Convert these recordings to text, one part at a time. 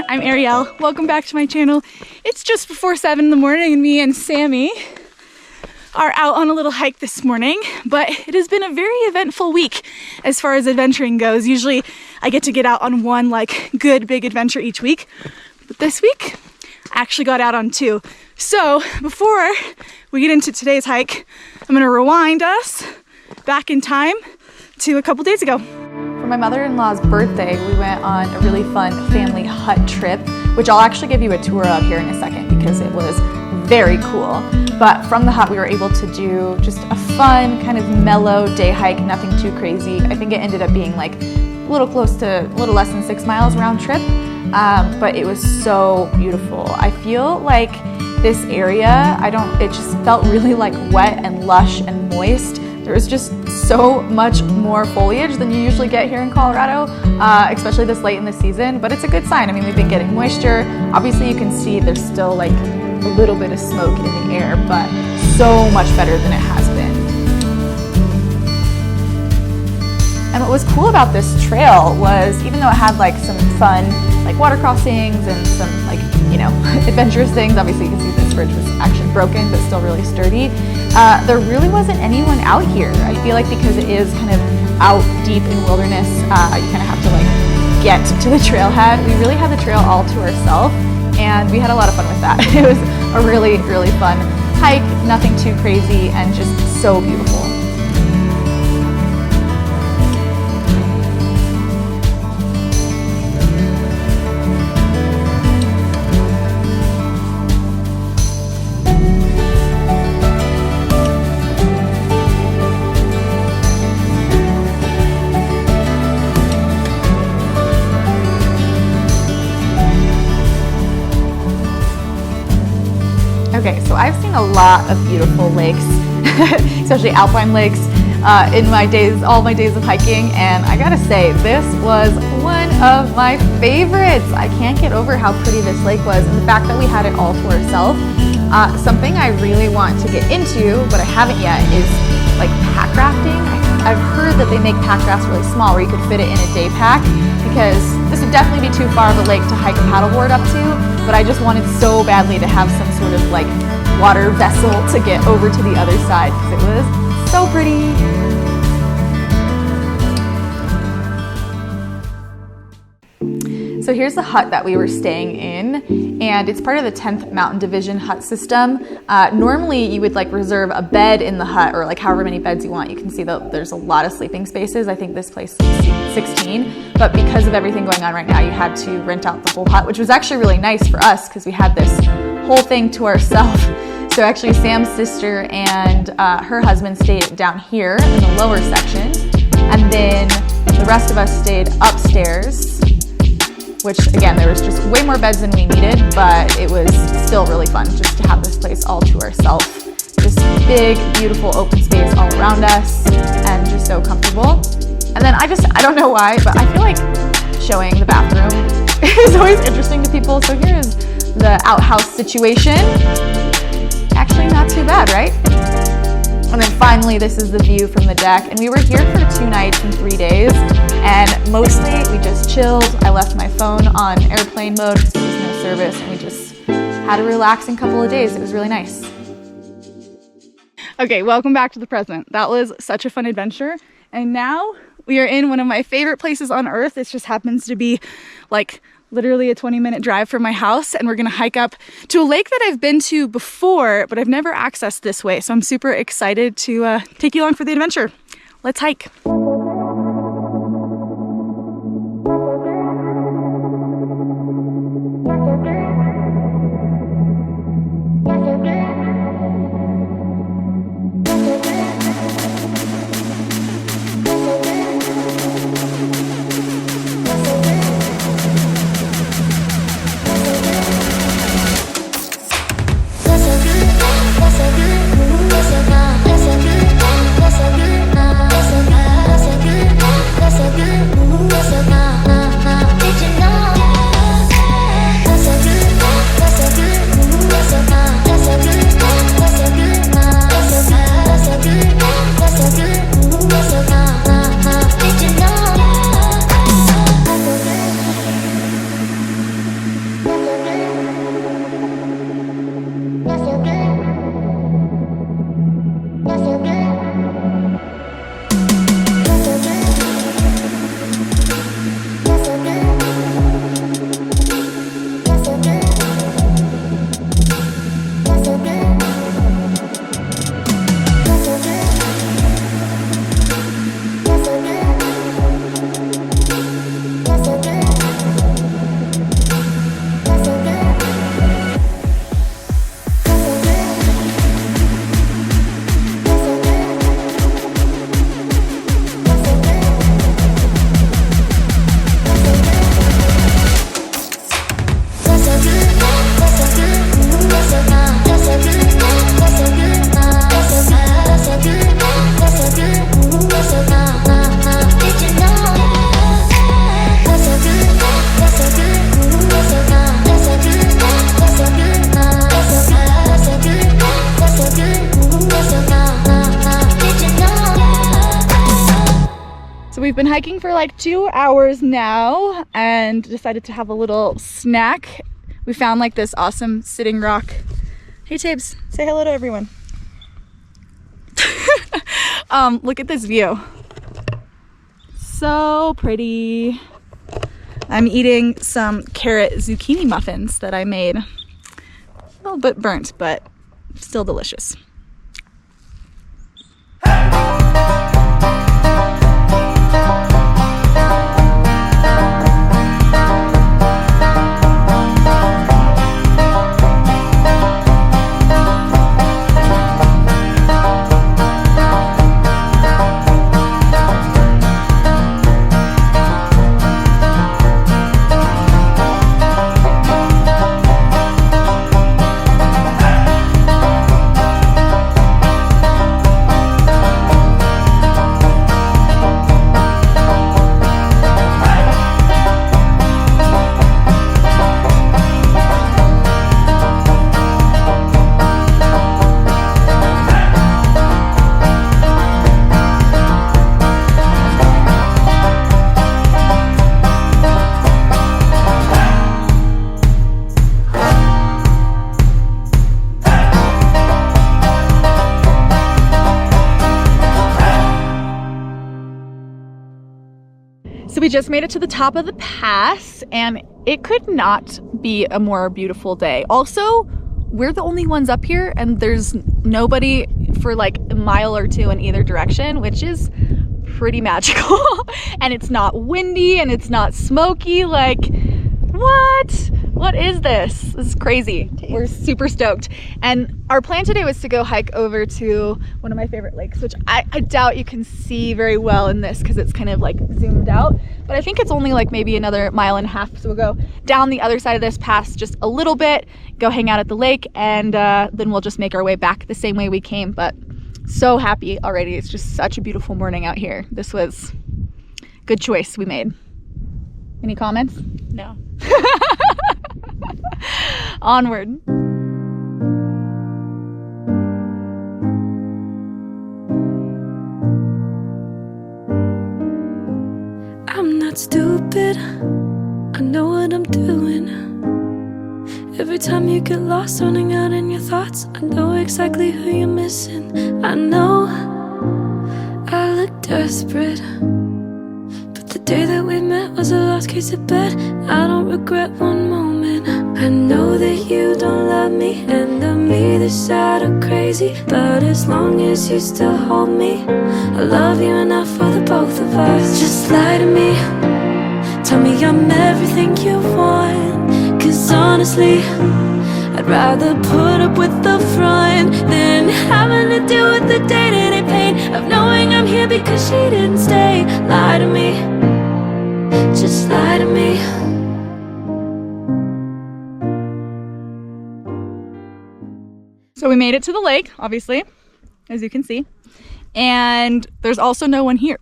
I'm Arielle. Welcome back to my channel. It's just before 7 in the morning and me and Sammy are out on a little hike this morning, but it has been a very eventful week as far as adventuring goes. Usually I get to get out on one good big adventure each week, but this week I actually got out on 2. So before we get into today's hike, I'm gonna rewind us back in time to a couple days ago. For my mother-in-law's birthday, we went on a really fun family hut trip, which I'll actually give you a tour of here in a second because it was very cool. But from the hut, we were able to do just a fun, kind of mellow day hike, nothing too crazy. I think it ended up being like a little less than 6 miles round trip, but it was so beautiful. I feel like this area, it just felt really like wet and lush and moist. There was just so much more foliage than you usually get here in Colorado, especially this late in the season, but it's a good sign. I mean, we've been getting moisture. Obviously you can see there's still like a little bit of smoke in the air, but so much better than it has been. And what was cool about this trail was, even though it had like some fun water crossings and some adventurous things, obviously you can see this bridge was actually broken but still really sturdy, there really wasn't anyone out here. I feel like because it is kind of out deep in wilderness, you kind of have to get to the trailhead. We really had the trail all to ourselves, and we had a lot of fun with that. It was a really, really fun hike, nothing too crazy, and just so beautiful. Okay, so I've seen a lot of beautiful lakes, especially alpine lakes, in all my days of hiking, and I gotta say, this was one of my favorites. I can't get over how pretty this lake was, and the fact that we had it all to ourselves. Something I really want to get into, but I haven't yet, is pack rafting. I've heard that they make pack rafts really small, where you could fit it in a day pack, because this would definitely be too far of a lake to hike a paddleboard up to, but I just wanted so badly to have some sort of water vessel to get over to the other side, because it was so pretty. So here's the hut that we were staying in, and it's part of the 10th Mountain Division hut system. Normally you would reserve a bed in the hut, or however many beds you want. You can see that there's a lot of sleeping spaces. I think this place is 16, but because of everything going on right now, you had to rent out the whole hut, which was actually really nice for us because we had this whole thing to ourselves. So actually Sam's sister and her husband stayed down here in the lower section, and then the rest of us stayed upstairs, which again, there was just way more beds than we needed, but it was still really fun just to have this place all to ourselves. This big, beautiful open space all around us, and just so comfortable. And then I don't know why, but I feel like showing the bathroom is always interesting to people. So here is the outhouse situation. Actually not too bad, right? And then finally, this is the view from the deck. And we were here for 2 nights and 3 days. And mostly we just chilled. I left my phone on airplane mode because there was no service. And we just had a relaxing couple of days. It was really nice. Okay, welcome back to the present. That was such a fun adventure. And now we are in one of my favorite places on earth. It just happens to be literally a 20-minute drive from my house, and we're gonna hike up to a lake that I've been to before, but I've never accessed this way. So I'm super excited to take you along for the adventure. Let's hike. Listen we've been hiking for like 2 hours now and decided to have a little snack. We found like this awesome sitting rock. Hey Tabes, say hello to everyone. Look at this view. So pretty. I'm eating some carrot zucchini muffins that I made. A little bit burnt, but still delicious. So we just made it to the top of the pass and it could not be a more beautiful day. Also, we're the only ones up here and there's nobody for like a mile or two in either direction, which is pretty magical. And it's not windy and it's not smoky. Like, what is this? This is crazy. We're super stoked. And our plan today was to go hike over to one of my favorite lakes, which I doubt you can see very well in this because it's kind of like zoomed out. But I think it's only like maybe another 1.5 miles. So we'll go down the other side of this pass just a little bit, go hang out at the lake, and then we'll just make our way back the same way we came. But so happy already. It's just such a beautiful morning out here. This was a good choice we made. Any comments? No. Onward. I'm not stupid, I know what I'm doing. Every time you get lost running out in your thoughts, I know exactly who you're missing. I know I look desperate, but the day that we met was a lost case of bet. I don't regret one moment. I know that you don't love me, and I'm either sad or crazy, but as long as you still hold me, I love you enough for the both of us. Just lie to me, tell me I'm everything you want, cause honestly, I'd rather put up with the front than having to deal with the day-to-day pain of knowing I'm here because she didn't stay. Lie to me, just lie to me. So we made it to the lake, obviously, as you can see. And there's also no one here,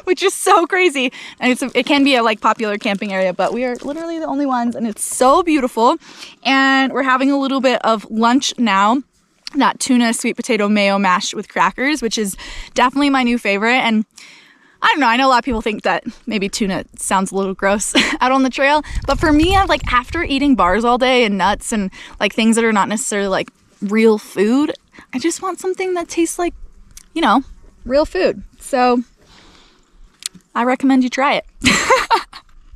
which is so crazy. And it can be a like popular camping area, but we are literally the only ones and it's so beautiful. And we're having a little bit of lunch now. That tuna sweet potato mayo mash with crackers, which is definitely my new favorite. And I don't know, I know a lot of people think that maybe tuna sounds a little gross out on the trail. But for me, I'm like after eating bars all day and nuts and like things that are not necessarily like real food, I just want something that tastes like, you know, real food. So I recommend you try it.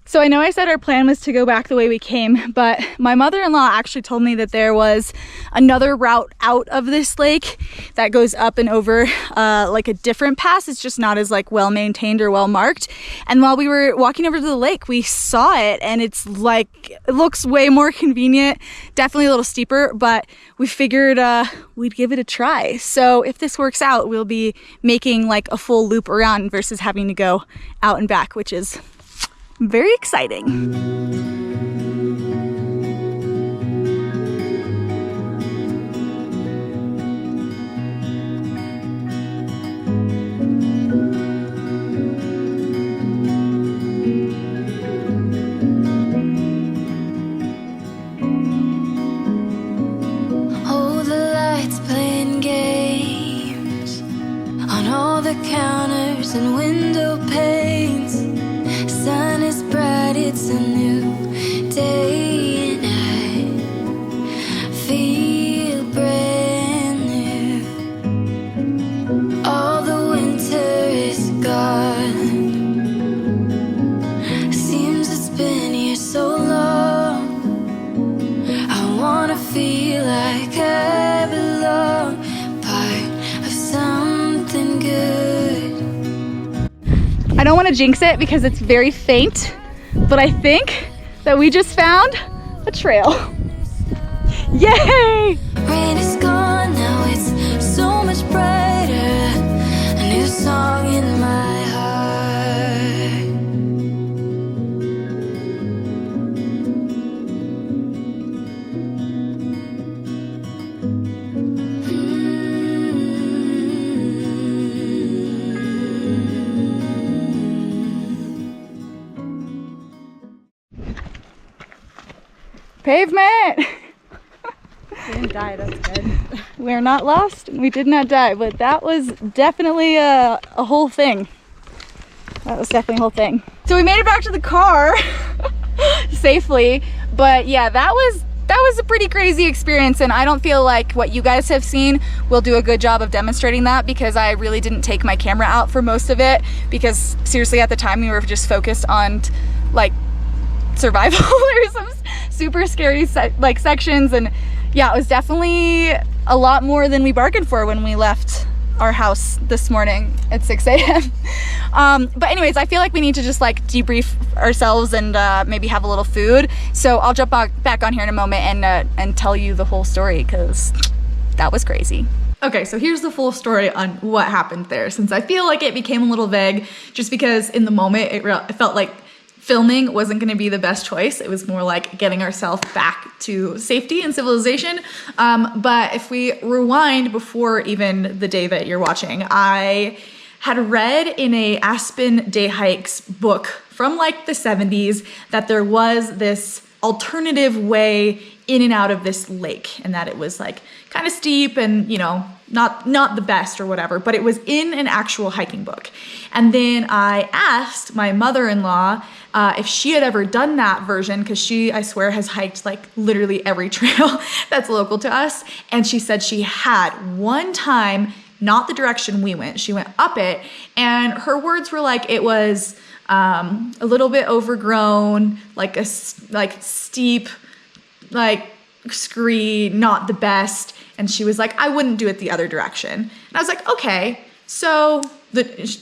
So I know I said our plan was to go back the way we came, but my mother-in-law actually told me that there was another route out of this lake that goes up and over like a different pass. It's just not as like well maintained or well marked. And while we were walking over to the lake, we saw it and it's like, it looks way more convenient, definitely a little steeper, but we figured we'd give it a try. So if this works out, we'll be making like a full loop around versus having to go out and back, which is very exciting. Oh, the lights playing games on all the counters doors and window panes. Sun is bright, it's a new day, and I feel brand new. All the winter is gone. Seems it's been here so long. I wanna feel like I belong, part of something good. I don't want to jinx it because it's very faint, but I think that we just found a trail. Yay! Rain is gone, now it's so much brighter. A new song in my heart. Pavement! We didn't die, that's good. We're not lost, we did not die, but that was definitely a whole thing. That was definitely a whole thing. So we made it back to the car safely, but yeah, that was a pretty crazy experience, and I don't feel like what you guys have seen will do a good job of demonstrating that, because I really didn't take my camera out for most of it, because seriously at the time we were just focused on like survival. There were some super scary sections, and yeah, it was definitely a lot more than we bargained for when we left our house this morning at 6 a.m. But anyways, I feel like we need to just like debrief ourselves and maybe have a little food. So I'll jump back on here in a moment and tell you the whole story, because that was crazy. Okay, so here's the full story on what happened there, since I feel like it became a little vague just because in the moment it felt like filming wasn't going to be the best choice. It was more like getting ourselves back to safety and civilization. But if we rewind before even the day that you're watching, I had read in a Aspen Day Hikes book from like the 70s that there was this alternative way in and out of this lake, and that it was like kind of steep and, you know, not the best or whatever, but it was in an actual hiking book. And then I asked my mother-in-law if she had ever done that version, because she, I swear, has hiked like literally every trail that's local to us. And she said she had one time, not the direction we went, she went up it, and her words were like it was a little bit overgrown, like steep, like scree, not the best. And she was like, I wouldn't do it the other direction. And I was like, okay, so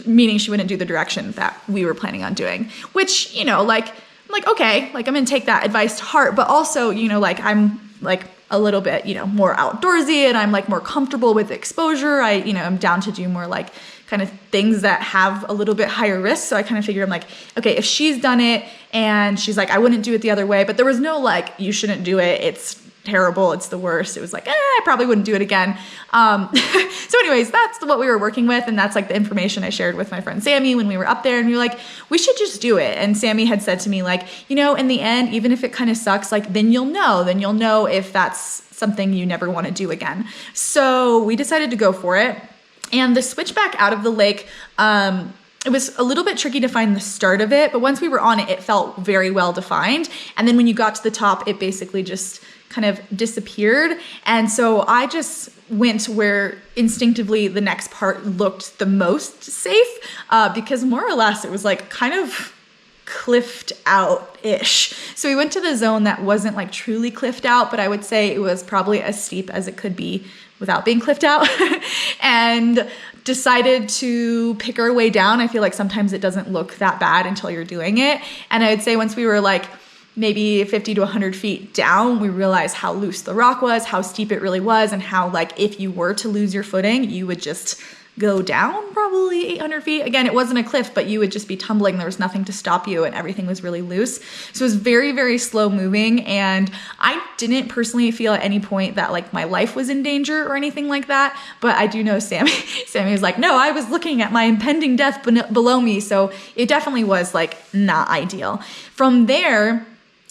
meaning she wouldn't do the direction that we were planning on doing, which, you know, like, I'm like, okay, like I'm gonna take that advice to heart, but also, you know, like I'm like a little bit, you know, more outdoorsy, and I'm like more comfortable with exposure. You know, I'm down to do more like kind of things that have a little bit higher risk. So I kind of figured, I'm like, okay, if she's done it and she's like, I wouldn't do it the other way, but there was no like, you shouldn't do it, it's terrible, it's the worst. It was like, I probably wouldn't do it again. So anyways, that's what we were working with, and that's like the information I shared with my friend Sammy when we were up there, and we were like, we should just do it. And Sammy had said to me like, you know, in the end, even if it kind of sucks, like then you'll know if that's something you never want to do again. So we decided to go for it. And the switch back out of the lake, it was a little bit tricky to find the start of it, but once we were on it, it felt very well defined. And then when you got to the top, it basically just kind of disappeared. And so I just went where instinctively the next part looked the most safe, because more or less it was like kind of cliffed out-ish. So we went to the zone that wasn't like truly cliffed out, but I would say it was probably as steep as it could be without being cliffed out, and decided to pick our way down. I feel like sometimes it doesn't look that bad until you're doing it. And I would say once we were like maybe 50 to 100 feet down, we realized how loose the rock was, how steep it really was, and how like if you were to lose your footing, you would just go down probably 800 feet. Again, it wasn't a cliff, but you would just be tumbling. There was nothing to stop you, and everything was really loose. So it was very, very slow moving. And I didn't personally feel at any point that like my life was in danger or anything like that. But I do know Sammy was like, no, I was looking at my impending death below me. So it definitely was like not ideal. From there,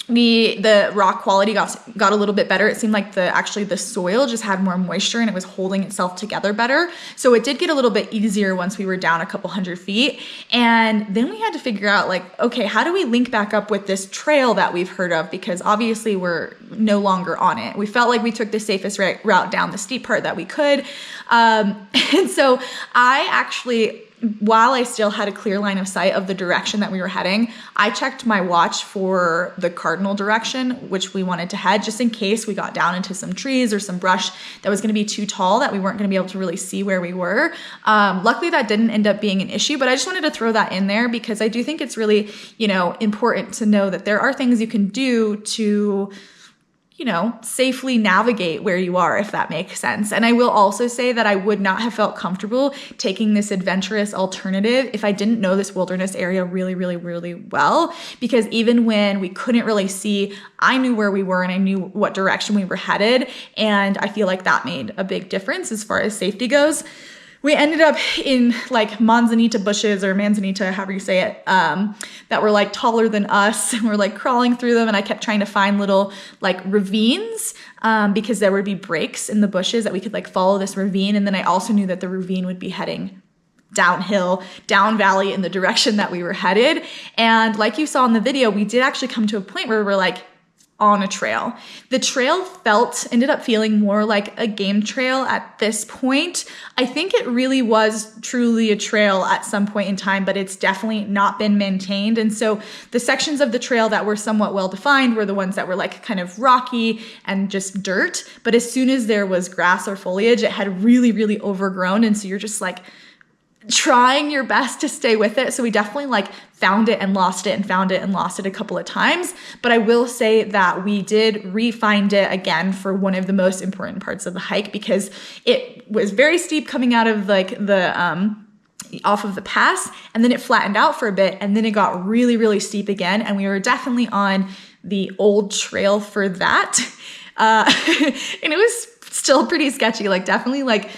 the rock quality got a little bit better. It seemed like the soil just had more moisture and it was holding itself together better. So it did get a little bit easier once we were down a couple hundred feet. And then we had to figure out like, okay, how do we link back up with this trail that we've heard of? Because obviously we're no longer on it. We felt like we took the safest route down the steep part that we could. And so I actually, while I still had a clear line of sight of the direction that we were heading, I checked my watch for the cardinal direction, which we wanted to head, just in case we got down into some trees or some brush that was going to be too tall that we weren't going to be able to really see where we were. Luckily, that didn't end up being an issue, but I just wanted to throw that in there because I do think it's really, important to know that there are things you can do to safely navigate where you are, if that makes sense. And I will also say that I would not have felt comfortable taking this adventurous alternative if I didn't know this wilderness area really, really, really well. Because even when we couldn't really see, I knew where we were and I knew what direction we were headed. And I feel like that made a big difference as far as safety goes. We ended up in like manzanita bushes or manzanita, however you say it, that were like taller than us. And we're like crawling through them. And I kept trying to find little like ravines because there would be breaks in the bushes that we could like follow this ravine. And then I also knew that the ravine would be heading downhill, down valley in the direction that we were headed. And like you saw in the video, we did actually come to a point where we're like, on a trail. The trail ended up feeling more like a game trail at this point. I think it really was truly a trail at some point in time, but it's definitely not been maintained. And so the sections of the trail that were somewhat well defined were the ones that were like kind of rocky and just dirt. But as soon as there was grass or foliage, it had really, really overgrown. And so you're just like trying your best to stay with it. So we definitely like found it and lost it and found it and lost it a couple of times. But I will say that we did re-find it again for one of the most important parts of the hike because it was very steep coming out of like off of the pass, and then it flattened out for a bit, and then it got really, really steep again. And we were definitely on the old trail for that. And it was still pretty sketchy, like definitely like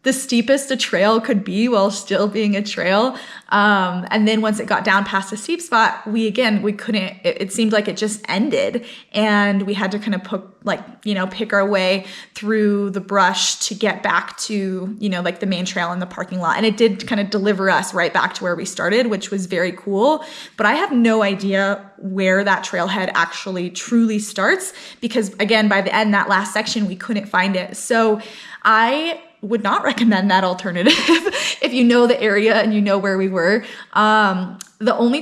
the steepest a trail could be while still being a trail. And then once it got down past the steep spot, we couldn't, it seemed like it just ended, and we had to kind of pick our way through the brush to get back to, like the main trail in the parking lot. And it did kind of deliver us right back to where we started, which was very cool. But I have no idea where that trailhead actually truly starts because again, by the end, that last section, we couldn't find it. So I would not recommend that alternative if you know the area and you know where we were. The only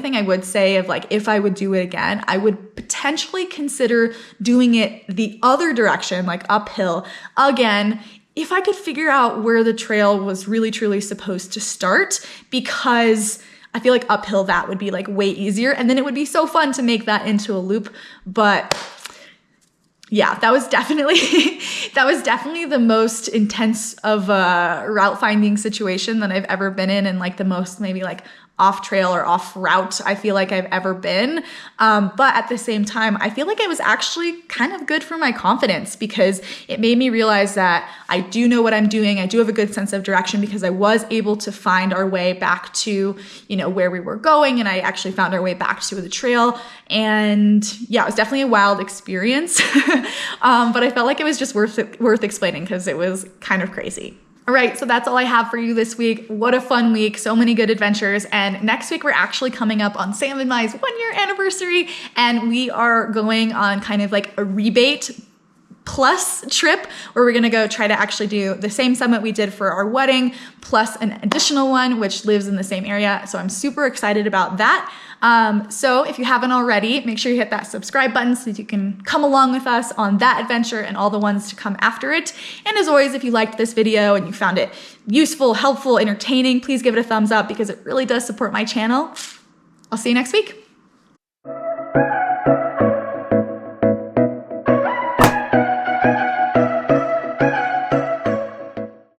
thing I would say of like, if I would do it again, I would potentially consider doing it the other direction, like uphill again, if I could figure out where the trail was really truly supposed to start, because I feel like uphill, that would be like way easier. And then it would be so fun to make that into a loop. But yeah, that was definitely the most intense of a route finding situation that I've ever been in, and like the most maybe like off trail or off route I feel like I've ever been. But at the same time, I feel like it was actually kind of good for my confidence because it made me realize that I do know what I'm doing. I do have a good sense of direction because I was able to find our way back to, where we were going. And I actually found our way back to the trail. And yeah, it was definitely a wild experience. But I felt like it was just worth explaining because it was kind of crazy. All right, so that's all I have for you this week. What a fun week, so many good adventures. And next week, we're actually coming up on Sam and Mai's 1-year anniversary, and we are going on kind of like a rebate plus trip where we're gonna go try to actually do the same summit we did for our wedding, plus an additional one, which lives in the same area. So I'm super excited about that. So if you haven't already, make sure you hit that subscribe button so that you can come along with us on that adventure and all the ones to come after it. And as always, if you liked this video and you found it useful, helpful, entertaining, please give it a thumbs up because it really does support my channel. I'll see you next week.